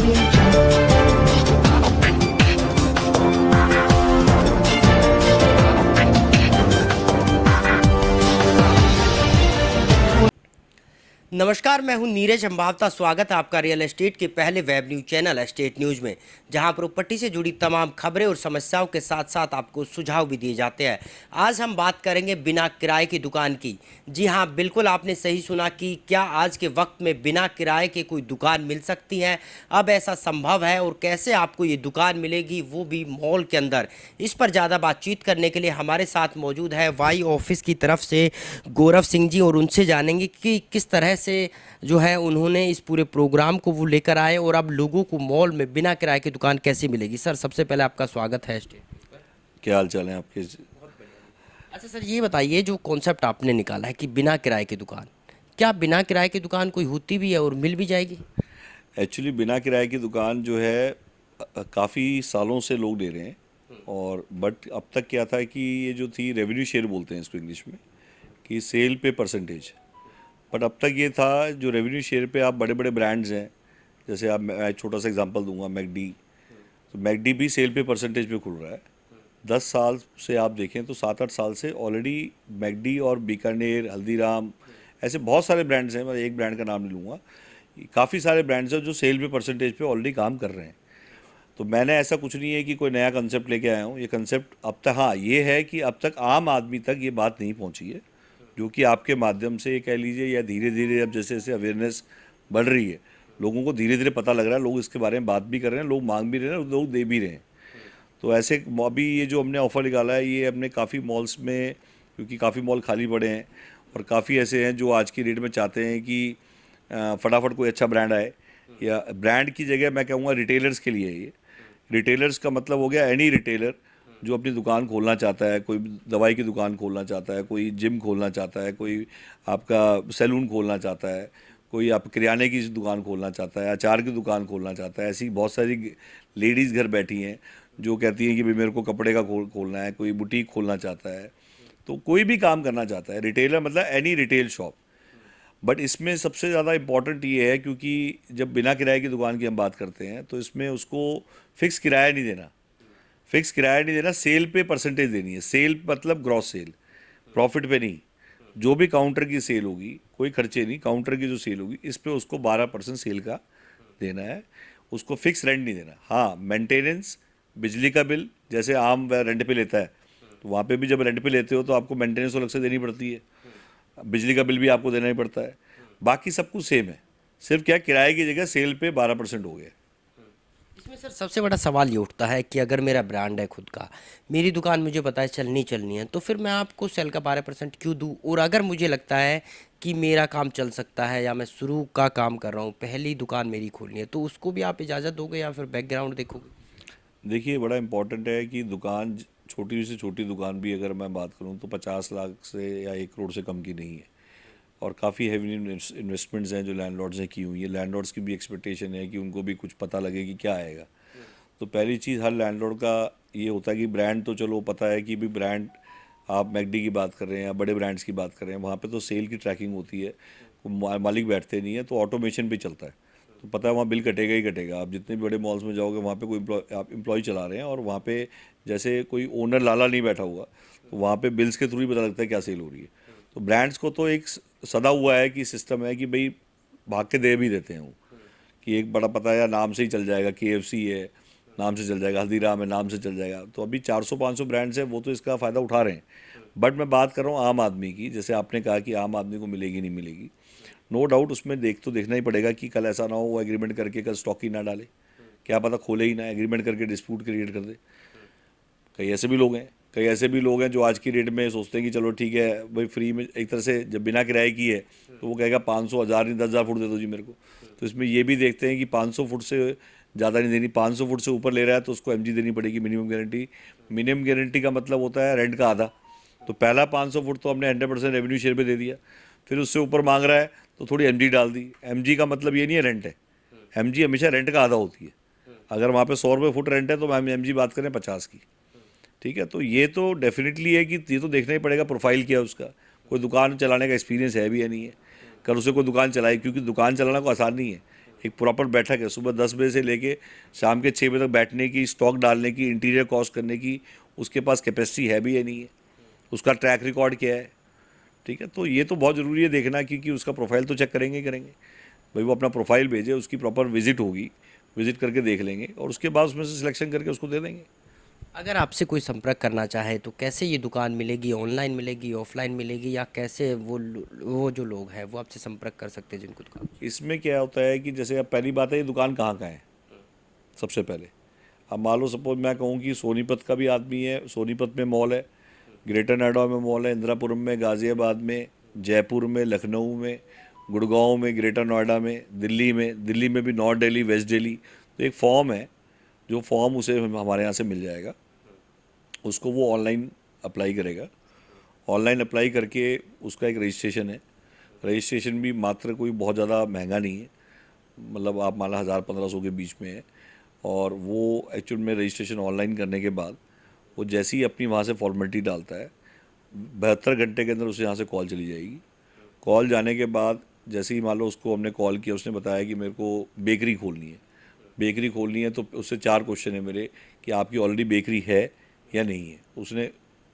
Audio Jungle. नमस्कार, मैं हूं नीरज अंबावता। स्वागत है आपका रियल एस्टेट के पहले web news channel estate news में, जहां प्रॉपर्टी से जुड़ी तमाम खबरें और समस्याओं के साथ साथ आपको सुझाव भी दिए जाते हैं। आज हम बात करेंगे बिना किराए की दुकान की। जी हां, बिल्कुल आपने सही सुना कि क्या आज के वक्त में बिना किराए के कोई दुकान मिल सकती है? अब ऐसा संभव है और कैसे आपको ये दुकान मिलेगी, वो भी मॉल के अंदर? इस पर ज़्यादा बातचीत करने के लिए हमारे साथ मौजूद है वाई ऑफिस की तरफ से गौरव सिंह जी, और उनसे जानेंगे कि किस तरह से जो है उन्होंने इस पूरे प्रोग्राम को वो लेकर आए और अब लोगों को मॉल में बिना किराए की दुकान कैसे मिलेगी। सर, सबसे पहले आपका स्वागत है स्टेट। क्या हाल चाल है आपके? अच्छा सर, ये बताइए, जो कॉन्सेप्ट आपने निकाला है कि बिना किराए की दुकान, क्या बिना किराए की दुकान कोई होती भी है और मिल भी जाएगी? एक्चुअली बिना किराए की दुकान जो है काफ़ी सालों से लोग दे रहे हैं। और बट अब तक क्या था कि ये जो थी रेवेन्यू शेयर बोलते हैं इसको इंग्लिश में, कि सेल पे परसेंटेज। बट अब तक ये था जो रेवेन्यू शेयर पे आप बड़े बड़े ब्रांड्स हैं, जैसे आप, मैं छोटा सा एग्जांपल दूंगा, मैकडी। तो मैकडी भी सेल पे परसेंटेज पे खुल रहा है। 10 साल से आप देखें तो 7-8 साल से ऑलरेडी मैकडी और बीकानेर, हल्दीराम, ऐसे बहुत सारे ब्रांड्स हैं। मैं एक ब्रांड का नाम नहीं लूँगा, काफ़ी सारे ब्रांड्स हैं जो सेल पे परसेंटेज पे ऑलरेडी काम कर रहे हैं। तो मैंने, ऐसा कुछ नहीं है कि कोई नया कंसेप्ट लेके आया हूँ। ये कंसेप्ट अब तक, हाँ ये है कि अब तक आम आदमी तक ये बात नहीं पहुँची है, जो कि आपके माध्यम से कह लीजिए, या धीरे धीरे अब जैसे जैसे अवेयरनेस बढ़ रही है, लोगों को धीरे धीरे पता लग रहा है, लोग इसके बारे में बात भी कर रहे हैं, लोग मांग भी रहे हैं, लोग दे भी रहे हैं। तो ऐसे अभी ये जो हमने ऑफ़र निकाला है, ये हमने काफ़ी मॉल्स में, क्योंकि काफ़ी मॉल खाली पड़े हैं और काफ़ी ऐसे हैं जो आज की डेट में चाहते हैं कि फटाफट कोई अच्छा ब्रांड आए, या ब्रांड की जगह मैं कहूँगा रिटेलर्स के लिए है ये। रिटेलर्स का मतलब हो गया एनी रिटेलर जो अपनी दुकान खोलना चाहता है, कोई दवाई की दुकान खोलना चाहता है, कोई जिम खोलना चाहता है, कोई आपका सैलून खोलना चाहता है, कोई आप किराने की दुकान खोलना चाहता है, अचार की दुकान खोलना चाहता है। ऐसी बहुत सारी लेडीज़ घर बैठी हैं जो कहती हैं कि भाई मेरे को कपड़े का खोलना है, कोई बुटीक खोलना चाहता है। तो कोई भी काम करना चाहता है, रिटेलर मतलब एनी रिटेल शॉप। बट इसमें सबसे ज़्यादा इम्पॉर्टेंट ये है, क्योंकि जब बिना किराए की दुकान की हम बात करते हैं तो इसमें उसको फिक्स किराया नहीं देना। फिक्स किराया नहीं देना, सेल पे परसेंटेज देनी है। सेल मतलब ग्रॉस सेल, प्रॉफिट पे नहीं। जो भी काउंटर की सेल होगी, कोई खर्चे नहीं, काउंटर की जो सेल होगी इस पे उसको 12% सेल का देना है। उसको फिक्स रेंट नहीं देना। हाँ, मेंटेनेंस, बिजली का बिल जैसे आम रेंट पे लेता है, तो वहाँ पे भी जब रेंट पे लेते हो तो आपको मेंटेनेंस अलग से देनी पड़ती है, बिजली का बिल भी आपको देना ही पड़ता है। बाकी सब कुछ सेम है, सिर्फ क्या किराए की जगह सेल पे 12% हो गया। इसमें सर सबसे बड़ा सवाल ये उठता है कि अगर मेरा ब्रांड है खुद का, मेरी दुकान मुझे पता है चलनी है, तो फिर मैं आपको सेल का 12% क्यों दूँ? और अगर मुझे लगता है कि मेरा काम चल सकता है, या मैं शुरू का काम कर रहा हूँ, पहली दुकान मेरी खोलनी है, तो उसको भी आप इजाज़त दोगे या फिर बैकग्राउंड देखोगे? देखिए, बड़ा इम्पोर्टेंट है कि दुकान, छोटी से छोटी दुकान भी अगर मैं बात करूं तो 50 लाख से या 1 करोड़ से कम की नहीं है। और काफ़ी हैवी इन्वेस्टमेंट्स हैं जो लैंडलॉर्ड्स ने की हुई है। लैंडलॉर्ड्स की भी एक्सपेक्टेशन है कि उनको भी कुछ पता लगे कि क्या आएगा। तो पहली चीज़, हर लैंडलॉर्ड का ये होता है कि ब्रांड तो चलो पता है कि भी ब्रांड, आप मैकडी की बात कर रहे हैं या बड़े ब्रांड्स की बात कर रहे हैं, वहाँ पे तो सेल की ट्रैकिंग होती है, मालिक बैठते नहीं है, तो ऑटोमेशन पे चलता है। तो पता है वहाँ बिल कटेगा ही कटेगा। आप जितने भी बड़े मॉल्स में जाओगे, वहाँ पे कोई आप एम्प्लॉय चला रहे हैं, और वहाँ पे जैसे कोई ओनर लाला नहीं बैठा हुआ, तो वहाँ पे बिल्स के थ्रू ही पता लगता है क्या सेल हो रही है। तो ब्रांड्स को तो एक सदा हुआ है कि सिस्टम है कि भाई भाग के दे भी देते हैं वो, कि एक बड़ा पता है या नाम से ही चल जाएगा, KFC है नाम से चल जाएगा, हल्दीराम है नाम से चल जाएगा। तो अभी 400-500 ब्रांड्स हैं, वो तो इसका फ़ायदा उठा रहे हैं। बट मैं बात कर रहा हूँ आम आदमी की, जैसे आपने कहा कि आम आदमी को मिलेगी नहीं मिलेगी, नो डाउट उसमें देखना ही पड़ेगा कि कल ऐसा ना हो वो एग्रीमेंट करके कल स्टॉक ही ना डाले, क्या पता खोले ही ना, एग्रीमेंट करके डिस्प्यूट क्रिएट कर दे। कई ऐसे भी लोग हैं जो आज की डेट में सोचते हैं कि चलो ठीक है भाई, फ्री में एक तरह से जब बिना किराए की है तो वो कहेगा 500, 1000 नहीं, 10,000 फुट दे दो जी मेरे को। तो इसमें ये भी देखते हैं कि 500 फुट से ज़्यादा नहीं देनी, 500 फुट से ऊपर ले रहा है तो उसको MG देनी पड़ेगी, मिनिमम गारंटी। मिनिमम गारंटी का मतलब होता है रेंट का आधा। तो पहला 500 फुट तो हमने 100% रेवेन्यू शेयर पे दे दिया, फिर उससे ऊपर मांग रहा है तो थोड़ी MG डाल दी। MG का मतलब ये नहीं है रेंट है, MG हमेशा रेंट का आधा होती है। अगर वहाँ पे 100 रुपये फुट रेंट है तो हम MG बात करें 50 की, ठीक है। तो ये तो डेफिनेटली है कि ये तो देखना ही पड़ेगा प्रोफाइल क्या है उसका, कोई दुकान चलाने का एक्सपीरियंस है भी या नहीं है, कल उसे कोई दुकान चलाई, क्योंकि दुकान चलाना कोई आसान नहीं है। एक प्रॉपर बैठक है, सुबह 10 बजे से लेके शाम के 6 बजे तक बैठने की, स्टॉक डालने की, इंटीरियर कॉस्ट करने की उसके पास कैपेसिटी है भी या नहीं है, उसका ट्रैक रिकॉर्ड क्या है। ठीक है, तो ये तो बहुत ज़रूरी है देखना, क्योंकि उसका प्रोफाइल तो चेक करेंगे ही करेंगे। भाई वो अपना प्रोफाइल भेजे, उसकी प्रॉपर विजिट होगी, विजिट करके देख लेंगे और उसके बाद उसमें से सिलेक्शन करके उसको दे देंगे। अगर आपसे कोई संपर्क करना चाहे तो कैसे ये दुकान मिलेगी? ऑनलाइन मिलेगी, ऑफलाइन मिलेगी, या कैसे वो जो लोग हैं वो आपसे संपर्क कर सकते हैं जिनको दुकान? इसमें क्या होता है कि जैसे अब पहली बात है, ये दुकान कहाँ का है सबसे पहले। अब मान लो सपोज मैं कहूँ कि सोनीपत का भी आदमी है, सोनीपत में मॉल है, ग्रेटर नोएडा में मॉल है, इंदिरापुरम में, गाज़ियाबाद में, जयपुर में, लखनऊ में, गुड़गांव में, ग्रेटर नोएडा में, दिल्ली में भी नॉर्थ दिल्ली, वेस्ट दिल्ली। तो एक फॉर्म है, जो फॉर्म उसे हमारे यहाँ से मिल जाएगा, उसको वो ऑनलाइन अप्लाई करेगा। ऑनलाइन अप्लाई करके उसका एक रजिस्ट्रेशन है। रजिस्ट्रेशन भी मात्र कोई बहुत ज़्यादा महंगा नहीं है, मतलब आप मान लो 1000-1500 के बीच में है। और वो एक्चुअल में रजिस्ट्रेशन ऑनलाइन करने के बाद वो जैसे ही अपनी वहाँ से फॉर्मेलिटी डालता है, 72 घंटे के अंदर उसे यहाँ से कॉल चली जाएगी। कॉल जाने के बाद जैसे ही मान लो उसको हमने कॉल किया, उसने बताया कि मेरे को बेकरी खोलनी है। बेकरी खोलनी है तो उससे 4 क्वेश्चन है मेरे कि आपकी ऑलरेडी बेकरी है या नहीं है। उसने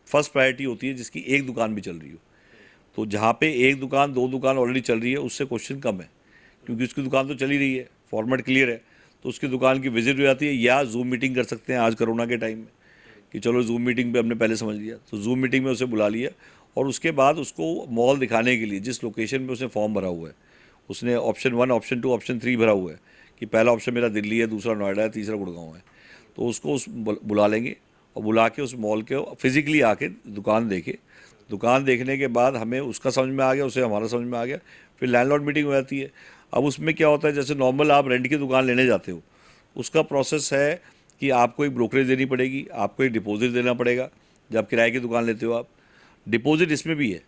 फर्स्ट प्रायोरिटी होती है जिसकी एक दुकान भी चल रही हो। तो जहाँ पे एक दुकान, 2 दुकान ऑलरेडी चल रही है, उससे क्वेश्चन कम है, क्योंकि उसकी दुकान तो चल ही रही है, फॉर्मेट क्लियर है। तो उसकी दुकान की विजिट हो जाती है, या जूम मीटिंग कर सकते हैं आज कोरोना के टाइम में, कि चलो जूम मीटिंग पे हमने पहले समझ लिया, तो जूम मीटिंग में उसे बुला लिया और उसके बाद उसको मॉल दिखाने के लिए जिस लोकेशन पे उसने फॉर्म भरा हुआ है, उसने ऑप्शन 1, ऑप्शन 2, ऑप्शन 3 भरा हुआ है कि पहला ऑप्शन मेरा दिल्ली है, दूसरा नोएडा है, तीसरा गुड़गांव है। तो उसको उस बुला लेंगे और बुला के उस मॉल के फिजिकली आके दुकान देखे। दुकान देखने के बाद हमें उसका समझ में आ गया, उसे हमारा समझ में आ गया, फिर लैंडलॉर्ड मीटिंग हो जाती है। अब उसमें क्या होता है, जैसे नॉर्मल आप रेंट की दुकान लेने जाते हो, उसका प्रोसेस है कि आपको एक ब्रोकरेज देनी पड़ेगी, आपको एक डिपॉजिट देना पड़ेगा जब किराए की दुकान लेते हो आप। डिपॉजिट इसमें भी है,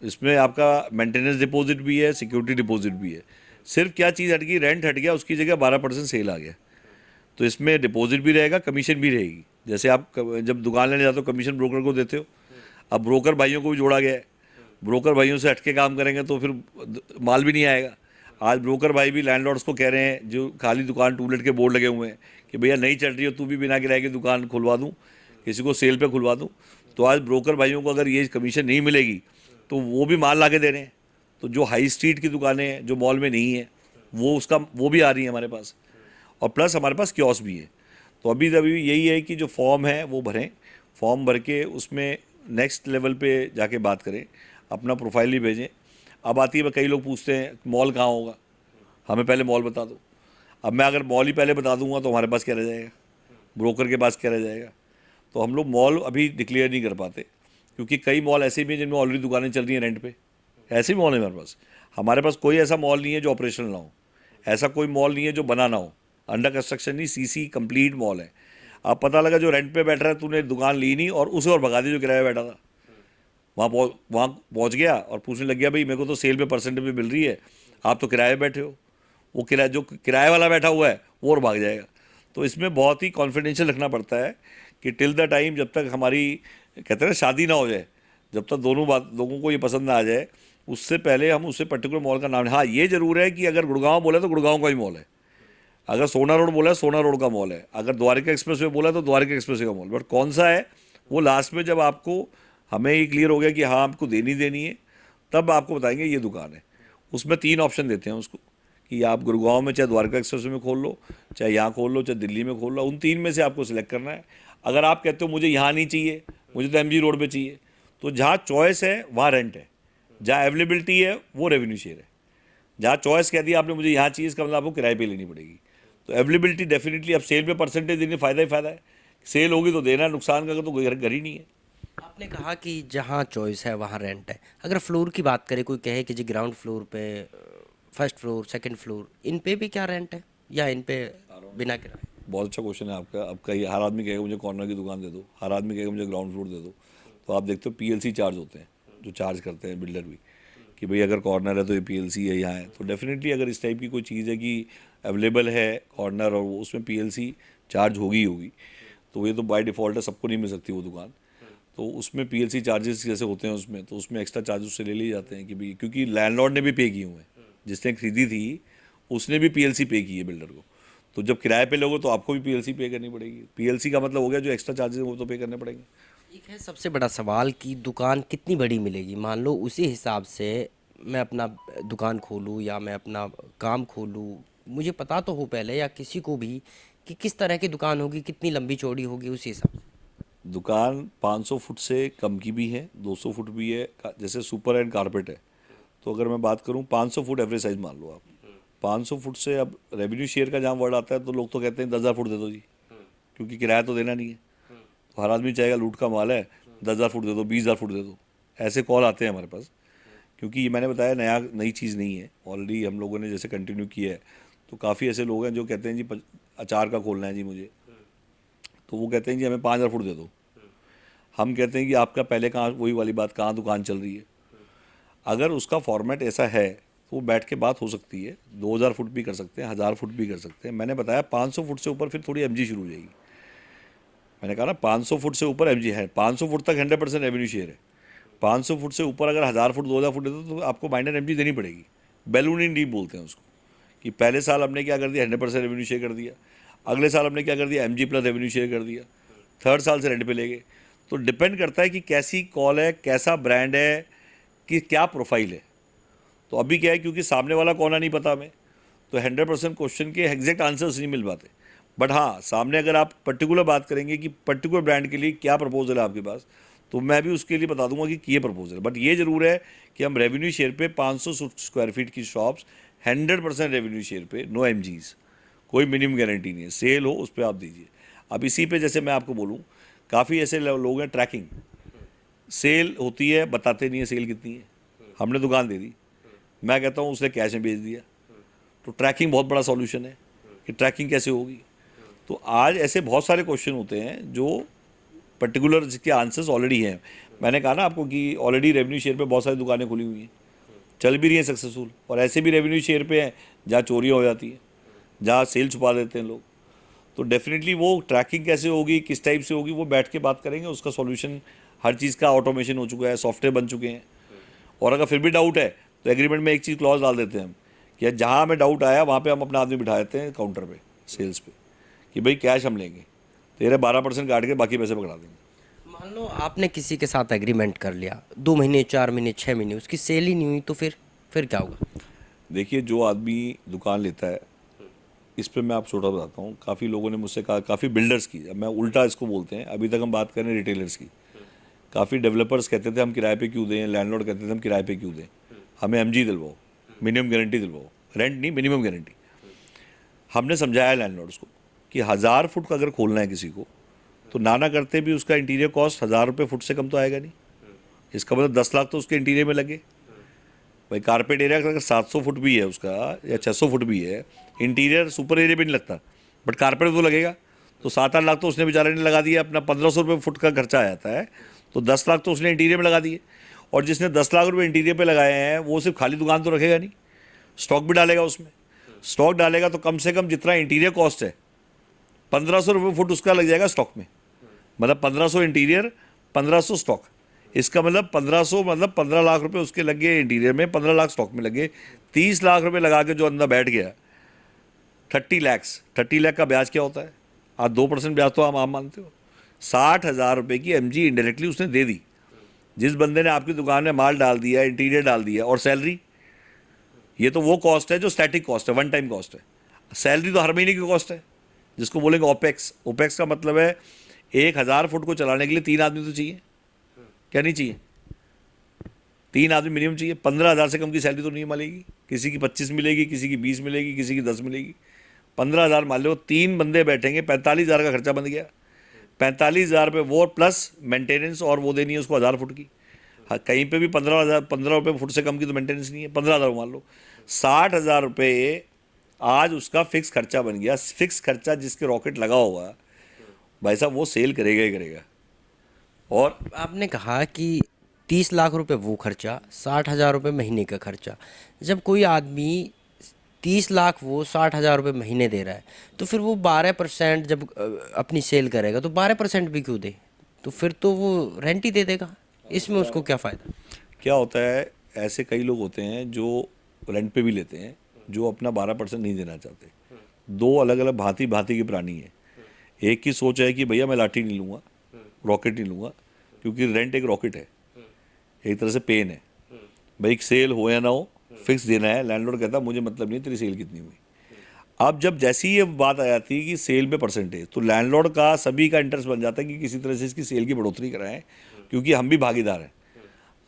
इसमें आपका मेंटेनेंस डिपॉजिट भी है, सिक्योरिटी डिपॉजिट भी है। सिर्फ क्या चीज़ हट गई, रेंट हट गया, उसकी जगह 12% सेल आ गया। तो इसमें डिपॉजिट भी रहेगा, कमीशन भी रहेगी। जैसे आप जब दुकान लेने जाते हो कमीशन ब्रोकर को देते हो, अब ब्रोकर भाइयों को भी जोड़ा गया है। ब्रोकर भाइयों से हटके काम करेंगे तो फिर माल भी नहीं आएगा। आज ब्रोकर भाई भी लैंडलॉर्ड्स को कह रहे हैं, जो खाली दुकान टूलेट के बोर्ड लगे हुए हैं, कि भैया नहीं चल रही हो तू भी बिना किराए की दुकान खुलवा दूँ, किसी को सेल पे खुलवा दूँ। तो आज ब्रोकर भाइयों को अगर ये कमीशन नहीं मिलेगी तो वो भी माल ला के दे रहे हैं। तो जो हाई स्ट्रीट की दुकानें हैं जो मॉल में नहीं है, वो भी आ रही हैं हमारे पास, और प्लस हमारे पास कियोस्क भी है। तो अभी अभी यही है कि जो फॉर्म है वो भरें, फॉर्म भर के उसमें नेक्स्ट लेवल पे जाके बात करें, अपना प्रोफाइल ही भेजें। अब आती है, कई लोग पूछते हैं मॉल कहाँ होगा, हमें पहले मॉल बता दो। अब मैं अगर मॉल ही पहले बता दूंगा तो हमारे पास क्या रह जाएगा, ब्रोकर के पास क्या रह जाएगा। तो हम लोग मॉल अभी डिक्लेयर नहीं कर पाते, क्योंकि कई मॉल ऐसे भी हैं जिनमें ऑलरेडी दुकानें चल रही हैं रेंट पे। ऐसे मॉल है हमारे पास कोई ऐसा मॉल नहीं है जो ऑपरेशनल ना हो, ऐसा कोई मॉल नहीं है जो बना ना हो, अंडर कंस्ट्रक्शन नहीं, सीसी कंप्लीट मॉल है। अब पता लगा जो रेंट पे बैठ रहा है, तूने दुकान ली नहीं और उसे और भगा दी जो किराए बैठा था, वहाँ पहुँच गया और पूछने लग गया, भाई मेरे को तो सेल पे परसेंटेज भी मिल रही है, आप तो किराए बैठे हो। वो किराया, जो किराए वाला बैठा हुआ है वो और भाग जाएगा। तो इसमें बहुत ही कॉन्फिडेंशियल रखना पड़ता है कि टिल द टाइम जब तक हमारी, कहते हैं ना, शादी ना हो जाए, जब तक दोनों बात लोगों को ये पसंद ना आ जाए, उससे पहले हम उससे पर्टिकुलर मॉल का नाम। हाँ, ये ज़रूर है कि अगर गुड़गांव बोले तो गुड़गांव का ही मॉल है, अगर सोना रोड बोला सोना रोड का मॉल है, अगर द्वारका एक्सप्रेस वे बोला तो द्वारका एक्सप्रेस वे का मॉल। बट कौन सा है वो लास्ट में जब आपको, हमें ये क्लियर हो गया कि हाँ आपको देनी है, तब आपको बताएंगे ये दुकान है। उसमें 3 ऑप्शन देते हैं उसको, कि आप गुड़गांव में चाहे द्वारका एक्सप्रेस में खोल लो, चाहे यहाँ खोल लो, चाहे दिल्ली में खोल लो, उन 3 में से आपको सिलेक्ट करना है। अगर आप कहते हो मुझे यहाँ नहीं चाहिए, मुझे तो MG रोड पे चाहिए, तो जहाँ चॉइस है वहाँ रेंट है, जहाँ अवेलेबिलिटी है वो रेवेन्यू शेयर है। जहाँ चॉइस कह दिया आपने मुझे यहाँ चाहिए, इसका मतलब आपको किराए पे लेनी पड़ेगी। तो अवेलेबिलिटी डेफिनेटली, अब सेल पे परसेंटेज देने फ़ायदा ही फ़ायदा है, सेल होगी तो देना, नुकसान का तो घर ही नहीं है। आपने कहा कि जहाँ चॉइस है वहाँ रेंट है। अगर फ्लोर की बात करें, कोई कहे कि जी ग्राउंड फ्लोर पे, फर्स्ट फ्लोर, सेकंड फ्लोर, इन पे भी क्या रेंट है, या इन पे बिना किराए? बहुत अच्छा क्वेश्चन है आपका। अब कहीं हर आदमी कहेगा मुझे कॉर्नर की दुकान दे दो, हर आदमी कहेगा मुझे ग्राउंड फ्लोर दे दो। तो आप देखते हो PLC चार्ज होते हैं, जो चार्ज करते हैं बिल्डर भी, कि भाई अगर कॉर्नर है तो ये PLC है, यहाँ है। तो डेफिनेटली अगर इस टाइप की कोई चीज़ है कि अवेलेबल है कॉर्नर और उसमें PLC चार्ज होगी, तो ये तो बाय डिफ़ॉल्ट है, सबको नहीं मिल सकती वो दुकान। तो उसमें PLC चार्जेस जैसे होते हैं उसमें, तो उसमें एक्स्ट्रा चार्जेस उससे ले लिए जाते हैं कि भाई, क्योंकि लैंडलॉर्ड ने भी पे किए हुए हैं, जिसने खरीदी थी उसने भी पीएलसी पे की है बिल्डर को। तो जब किराए पे लोगे तो आपको भी पीएलसी पे करनी पड़ेगी। पीएलसी का मतलब हो गया जो एक्स्ट्रा चार्जेस वो तो पे करने पड़ेंगे। एक है सबसे बड़ा सवाल कि दुकान कितनी बड़ी मिलेगी। मान लो उसी हिसाब से मैं अपना दुकान खोलूँ या मैं अपना काम खोलूँ, मुझे पता तो हो पहले या किसी को भी कि किस तरह की दुकान होगी, कितनी लंबी चौड़ी होगी, उसी हिसाब से। दुकान 500 फुट से कम की भी है, 200 फुट भी है। जैसे सुपर एंड कारपेट है, तो अगर मैं बात करूं 500 फुट एवरेज साइज मान लो आप। 500 फुट से अब रेवेन्यू शेयर का जहाँ वर्ड आता है तो लोग तो कहते हैं 10,000 फुट दे दो जी, क्योंकि किराया तो देना नहीं है। तो हर आदमी चाहेगा लूट का माल है, 10,000 फुट दे दो, 20,000 फुट दे दो, ऐसे कॉल आते हैं हमारे पास। क्योंकि ये मैंने बताया नई चीज़ नहीं है, ऑलरेडी हम लोगों ने जैसे कंटिन्यू किया है। तो काफ़ी ऐसे लोग हैं जो कहते हैं जी अचार का खोलना है जी मुझे, तो वो कहते हैं जी हमें 5,000 फुट दे दो। हम कहते हैं कि आपका पहले कहाँ, वही वाली बात, कहाँ दुकान चल रही है। अगर उसका फॉर्मेट ऐसा है तो वो बैठ के बात हो सकती है। 2,000 फुट भी कर सकते हैं, 1,000 फुट भी कर सकते हैं। मैंने बताया 500 फुट से ऊपर फिर थोड़ी एमजी शुरू हो जाएगी। मैंने कहा ना 500 फुट से ऊपर एमजी है। 500 फुट तक 100% रेवेन्यू शेयर है। 500 फुट से ऊपर अगर 1,000 फुट 2,000 फुट देते तो आपको माइनर एमजी देनी पड़ेगी। बैलून इन डीप बोलते हैं उसको, कि पहले साल हमने क्या कर दिया, 100% रेवेन्यू शेयर कर दिया। अगले साल हमने क्या कर दिया, एमजी प्लस रेवेन्यू शेयर कर दिया। थर्ड साल से रेंट पे ले गए। तो डिपेंड करता है कि कैसी कॉल है, कैसा ब्रांड है, कि क्या प्रोफाइल है। तो अभी क्या है, क्योंकि सामने वाला कौन है नहीं पता हमें, तो 100% क्वेश्चन के एग्जैक्ट आंसर्स नहीं मिल पाते। बट हाँ, सामने अगर आप पर्टिकुलर बात करेंगे कि पर्टिकुलर ब्रांड के लिए क्या प्रपोजल है आपके पास, तो मैं भी उसके लिए बता दूंगा कि ये प्रपोजल है। बट ये ज़रूर है कि हम रेवेन्यू शेयर पे 500 स्क्वायर फीट की शॉप्स 100% रेवेन्यू शेयर पे, नो एमजीज, कोई मिनिमम गारंटी नहीं है। सेल हो उस पर आप दीजिए। अब इसी पे जैसे मैं आपको बोलूँ, काफ़ी ऐसे लोग हैं, ट्रैकिंग सेल होती है, बताते नहीं है सेल कितनी है। हमने दुकान दे दी, मैं कहता हूँ उसने कैश में बेच दिया। तो ट्रैकिंग बहुत बड़ा सॉल्यूशन है कि ट्रैकिंग कैसे होगी। तो आज ऐसे बहुत सारे क्वेश्चन होते हैं जो पर्टिकुलर जिसके आंसर्स ऑलरेडी हैं। मैंने कहा ना आपको कि ऑलरेडी रेवेन्यू शेयर पे बहुत सारी दुकानें खुली हुई हैं, चल भी रही हैं सक्सेसफुल। और ऐसे भी रेवेन्यू शेयर पे हैं जहाँ चोरियाँ हो जाती हैं, जहाँ सेल छुपा देते हैं लोग। तो डेफिनेटली वो ट्रैकिंग कैसे होगी, किस टाइप से होगी, वो बैठ के बात करेंगे। उसका सॉल्यूशन, हर चीज़ का ऑटोमेशन हो चुका है, सॉफ्टवेयर बन चुके हैं। और अगर फिर भी डाउट है तो एग्रीमेंट में एक चीज़ क्लॉज डाल देते हैं हम, कि जहाँ हमें डाउट आया वहाँ पे हम अपना आदमी बिठा देते हैं काउंटर पे, सेल्स पे, कि भाई कैश हम लेंगे, तेरे 12% काट के बाकी पैसे पकड़ा देंगे। मान लो आपने किसी के साथ एग्रीमेंट कर लिया, 2 महीने, 4 महीने, 6 महीने, उसकी सेल ही नहीं हुई, तो फिर क्या होगा? देखिए, जो आदमी दुकान लेता है, इस पे मैं आप छोटा बताता हूँ। काफ़ी लोगों ने मुझसे कहा, काफ़ी बिल्डर्स की, अब मैं उल्टा इसको बोलते हैं, अभी तक हम बात करें रिटेलर्स की। काफ़ी डेवलपर्स कहते थे हम किराए पे क्यों दें, लैंडलॉर्ड कहते थे हम किराए पे क्यों दें, हमें एमजी दिलवाओ, मिनिमम गारंटी दिलवाओ, रेंट नहीं मिनिमम गारंटी। हमने समझाया लैंडलॉर्ड्स को कि 1,000 फुट का अगर खोलना है किसी को, तो नाना करते भी उसका इंटीरियर कॉस्ट 1,000 रुपये फुट से कम तो आएगा नहीं। इसका मतलब 10 लाख तो उसके इंटीरियर में लगे। भाई कारपेट एरिया का अगर 700 फुट भी है उसका, या 600 फुट भी है, इंटीरियर सुपर एरिया भी नहीं लगता, बट कारपेट तो लगेगा। तो 7-8 लाख तो उसने बेचारे ने लगा दिया, अपना 1,500 रुपये फुट का खर्चा आ जाता है, तो 10 लाख तो उसने इंटीरियर में लगा दिए। और जिसने 10 लाख रुपये इंटीरियर पे लगाए हैं वो सिर्फ खाली दुकान तो रखेगा नहीं, स्टॉक भी डालेगा उसमें। स्टॉक डालेगा तो कम से कम जितना इंटीरियर कॉस्ट है 1,500 रुपये फुट उसका लग जाएगा स्टॉक में। मतलब 1,500 इंटीरियर, 1,500 स्टॉक। इसका मतलब 1,500 मतलब 15 लाख रुपए उसके लग गए इंटीरियर में, 15 लाख स्टॉक में लगे। 30 लाख रुपए लगा के जो अंदर बैठ गया, 30 लाख का ब्याज क्या होता है? आज 2% ब्याज तो आम मानते हो। 60,000 रुपये की एमजी इनडायरेक्टली उसने दे दी। जिस बंदे ने आपकी दुकान में माल डाल दिया, इंटीरियर डाल दिया, और सैलरी, ये तो वो कॉस्ट है जो स्टैटिक कॉस्ट है, वन टाइम कॉस्ट है। सैलरी तो हर महीने की कॉस्ट है, जिसको बोलेंगे ओपेक्स। ओपेक्स का मतलब है 1,000 फुट को चलाने के लिए 3 आदमी तो चाहिए, क्या नहीं चाहिए? 3 आदमी मिनिमम चाहिए। 15,000 से कम की सैलरी तो नहीं मिलेगी। किसी की 25 मिलेगी, किसी की 20 मिलेगी, किसी की 10 मिलेगी। 15,000 मान लो, 3 बंदे बैठेंगे, 45,000 का खर्चा बन गया। 45,000 रुपये वो प्लस मेंटेनेंस, और वो देनी है उसको 1,000 फुट की। हाँ, कहीं पे भी 15 रुपये फुट से कम की तो मेंटेनेंस नहीं है। 15,000 मान लो, 60,000 रुपये आज उसका फिक्स खर्चा बन गया। फिक्स खर्चा जिसके रॉकेट लगा होगा, भाई साहब, वो सेल करेगा ही करेगा। और आपने कहा कि 30 लाख रुपए वो खर्चा, 60,000 रुपये महीने का खर्चा। जब कोई आदमी 30 लाख वो 60,000 रुपये महीने दे रहा है, तो फिर वो 12% जब अपनी सेल करेगा तो 12% भी क्यों दे? तो फिर तो वो रेंट ही दे देगा। इसमें उसको क्या फ़ायदा? क्या होता है, ऐसे कई लोग होते हैं जो रेंट पे भी लेते हैं, जो अपना 12% नहीं देना चाहते। दो अलग अलग भांति भांति के प्राणी हैं। एक की सोच है कि भैया मैं लाठी नहीं लूँगा, रॉकेट नहीं लूँगा, क्योंकि रेंट एक रॉकेट है, एक तरह से पेन है। भाई सेल हो या ना हो, फिक्स देना है। लैंडलॉर्ड कहता मुझे मतलब नहीं तेरी सेल कितनी हुई। अब जब जैसी ये बात आ जाती है कि सेल पे परसेंटेज, तो लैंडलॉर्ड का सभी का इंटरेस्ट बन जाता है कि किसी तरह से इसकी सेल की बढ़ोतरी कराएं, क्योंकि हम भी भागीदार हैं।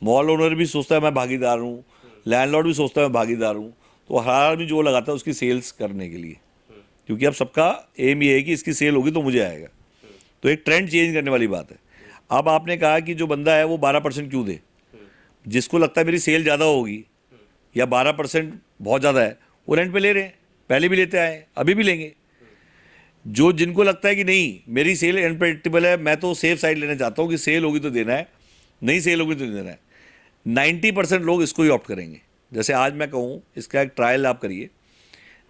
मॉल ओनर भी सोचता है मैं भागीदार हूँ, लैंडलॉर्ड भी सोचता है मैं भागीदार हूँ, तो हर आदमी जो लगाता है उसकी सेल्स करने के लिए, क्योंकि अब सबका एम ये है कि इसकी सेल होगी तो मुझे आएगा। तो एक ट्रेंड चेंज करने वाली बात है। अब आपने कहा कि जो बंदा है वो 12% क्यों दे? जिसको लगता है मेरी सेल ज़्यादा होगी या 12% बहुत ज़्यादा है, वो रेंट पे ले रहे हैं, पहले भी लेते आए, अभी भी लेंगे। जो जिनको लगता है कि नहीं मेरी सेल अनप्रेडिक्टेबल है, मैं तो सेफ साइड लेना चाहता हूँ कि सेल होगी तो देना है, नहीं सेल होगी तो नहीं देना है, 90% लोग इसको ही ऑप्ट करेंगे। जैसे आज मैं कहूँ, इसका एक ट्रायल आप करिए।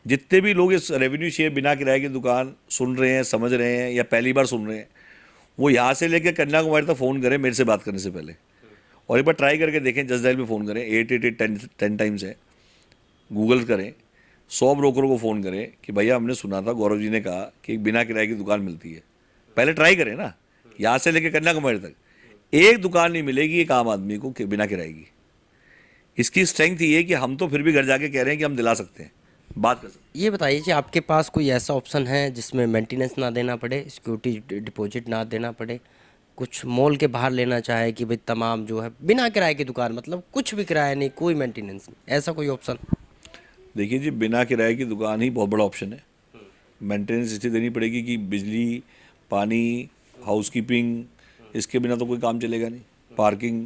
जितने भी लोग इस रेवेन्यू शेयर बिना किराए की दुकान सुन रहे हैं, समझ रहे हैं या पहली बार सुन रहे हैं, वो यहाँ से लेकर कन्याकुमारी तक फ़ोन करें मेरे से बात करने से पहले, और एक बार ट्राई करके देखें। जस्ट डायल पे फ़ोन करें, 888-10 टाइम्स है, गूगल करें, 100 ब्रोकरों को फ़ोन करें कि भैया हमने सुना था गौरव जी ने कहा कि एक बिना किराए की दुकान मिलती है। पहले ट्राई करें ना, यहाँ से लेकर कन्याकुमारी तक एक दुकान नहीं मिलेगी एक आम आदमी को बिना किराए की। इसकी स्ट्रेंथ ये है कि हम तो फिर भी घर जाके कह रहे हैं कि हम दिला सकते हैं, बात कर सकते हैं। ये बताइए कि आपके पास कोई ऐसा ऑप्शन है जिसमें मेंटेनेंस ना देना पड़े, सिक्योरिटी डिपॉजिट ना देना पड़े, कुछ मॉल के बाहर लेना चाहे कि भाई तमाम जो है बिना किराए की दुकान, मतलब कुछ भी किराया नहीं, कोई मेंटेनेंस नहीं, ऐसा कोई ऑप्शन? देखिए जी, बिना किराए की दुकान ही बहुत बड़ा ऑप्शन है। मेंटेनेंस इसलिए देनी पड़ेगी कि बिजली, पानी, हाउसकीपिंग, इसके बिना तो कोई काम चलेगा नहीं, पार्किंग,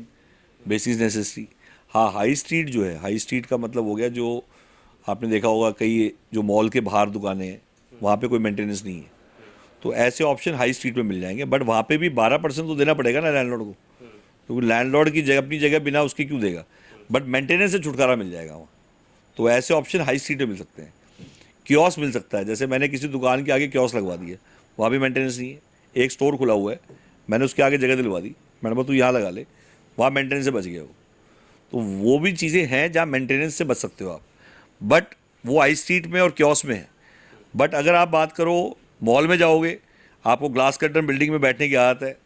बेसिक नेसेसिटी। हाँ, हाई स्ट्रीट जो है, हाई स्ट्रीट का मतलब हो गया जो आपने देखा होगा कई जो मॉल के बाहर दुकानें हैं, वहाँ पे कोई मेंटेनेंस नहीं है, तो ऐसे ऑप्शन हाई स्ट्रीट में मिल जाएंगे। बट वहाँ पे भी 12% तो देना पड़ेगा ना लैंडलॉर्ड को, क्योंकि लैंडलॉर्ड की जगह अपनी जगह बिना उसकी क्यों देगा, बट मेंटेनेंस से छुटकारा मिल जाएगा वहाँ। तो ऐसे ऑप्शन हाई स्ट्रीट में मिल सकते हैं। कियोस्क मिल सकता है, जैसे मैंने किसी दुकान के आगे कियोस्क लगवा दिया, वहाँ भी मेंटेनेंस नहीं है। एक स्टोर खुला हुआ है, मैंने उसके आगे जगह दिलवा दी, मैंने बोला तू यहाँ लगा ले, वहाँ मेंटेनेंस से बच गया वो। तो वो भी चीज़ें हैं जहाँ मेंटेनेंस से बच सकते हो आप, बट वो हाई स्ट्रीट में और कियोस्क में है। बट अगर आप बात करो मॉल में जाओगे, आपको ग्लास कर्टन बिल्डिंग में बैठने की आदत है,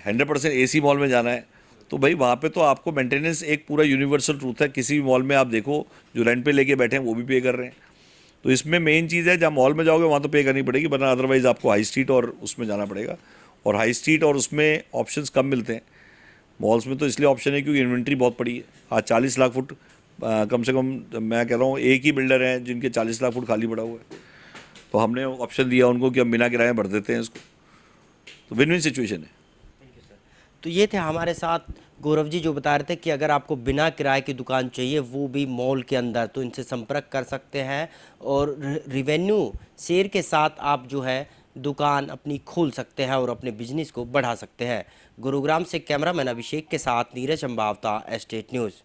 100% AC मॉल में जाना है, तो भाई वहाँ पे तो आपको मेंटेनेंस एक पूरा यूनिवर्सल ट्रूथ है। किसी भी मॉल में आप देखो जो रेंट पे लेके बैठे हैं वो भी पे कर रहे हैं। तो इसमें मेन चीज़ है, जहाँ मॉल में जाओगे वहाँ तो पे करनी पड़ेगी, वरना अदरवाइज़ आपको हाई स्ट्रीट और उसमें जाना पड़ेगा। और हाई स्ट्रीट और उसमें ऑप्शंस कम मिलते हैं। मॉल्स में तो इसलिए ऑप्शन है क्योंकि इन्वेंट्री बहुत पड़ी है। आज 40 लाख फुट कम से कम, मैं कह रहा हूँ एक ही बिल्डर हैं जिनके 40 लाख फुट खाली पड़ा हुआ है, तो हमने ऑप्शन दिया उनको कि हम बिना किराए भर देते हैं इसको। तो विन विन सिचुएशन है। तो ये थे हमारे साथ गौरव जी, जो बता रहे थे कि अगर आपको बिना किराए की दुकान चाहिए, वो भी मॉल के अंदर, तो इनसे संपर्क कर सकते हैं और रेवेन्यू शेयर के साथ आप जो है दुकान अपनी खोल सकते हैं और अपने बिजनेस को बढ़ा सकते हैं। गुरुग्राम से कैमरामैन अभिषेक के साथ नीरज अम्बावता, एस्टेट न्यूज़।